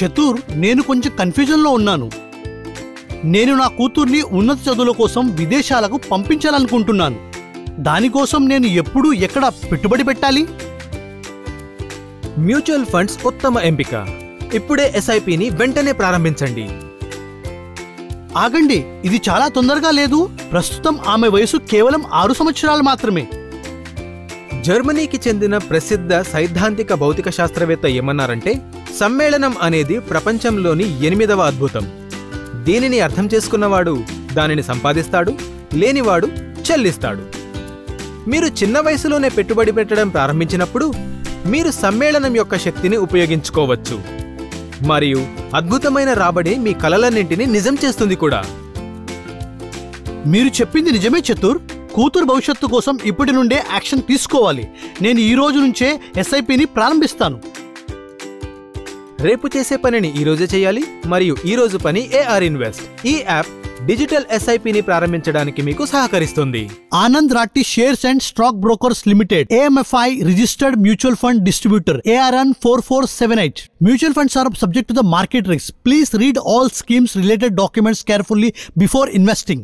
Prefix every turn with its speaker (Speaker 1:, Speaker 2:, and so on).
Speaker 1: చతుర్, నేను కొంచెం కన్ఫ్యూజన్లో ఉన్నాను. నేను నా కూతుర్ని ఉన్నత చదువుల కోసం విదేశాలకు పంపించాలనుకుంటున్నాను. దానికోసం నేను ఎప్పుడు ఎక్కడ పెట్టుబడి పెట్టాలి?
Speaker 2: మ్యూచువల్ ఫండ్స్ ఉత్తమ ఎంపిక. ఇప్పుడే ఎస్ఐపిని వెంటనే ప్రారంభించండి.
Speaker 1: ఆగండి, ఇది చాలా తొందరగా లేదు. ప్రస్తుతం ఆమె వయసు కేవలం 6 సంవత్సరాలు మాత్రమే.
Speaker 2: జర్మనీకి చెందిన ప్రసిద్ధ సైద్ధాంతిక భౌతిక శాస్త్రవేత్త ఏమన్నారంటే, సమ్మేళనం అనేది ప్రపంచంలోని 8వ అద్భుతం. దీనిని అర్థం చేసుకున్నవాడు దానిని సంపాదిస్తాడు, లేనివాడు చెల్లిస్తాడు. మీరు చిన్న వయసులోనే పెట్టుబడి పెట్టడం ప్రారంభించినప్పుడు మీరు సమ్మేళనం యొక్క శక్తిని ఉపయోగించుకోవచ్చు. మరియు అద్భుతమైన రాబడి మీ కలలన్నింటినీ నిజం చేస్తుంది కూడా.
Speaker 1: మీరు చెప్పింది నిజమే చతుర్. కూతురు భవిష్యత్తు కోసం ఇప్పటి నుండే యాక్షన్ తీసుకోవాలి. నేను ఈ రోజు నుంచే ఎస్ఐపిని ప్రారంభిస్తాను.
Speaker 2: రేపు చేసే పనిని ఈ రోజే చేయాలి మరియు ఈ రోజు పని ఏఆర్ ఇన్వెస్ట్. ఈ యాప్ డిజిటల్ ఎస్ఐపిని ప్రారంభించడానికి మీకు సహకరిస్తుంది.
Speaker 1: Anand Rathi shares and stock brokers limited, AMFI registered mutual fund distributor, ARN 4478. Mutual funds are subject to the market risks. Please read all schemes related documents carefully before investing.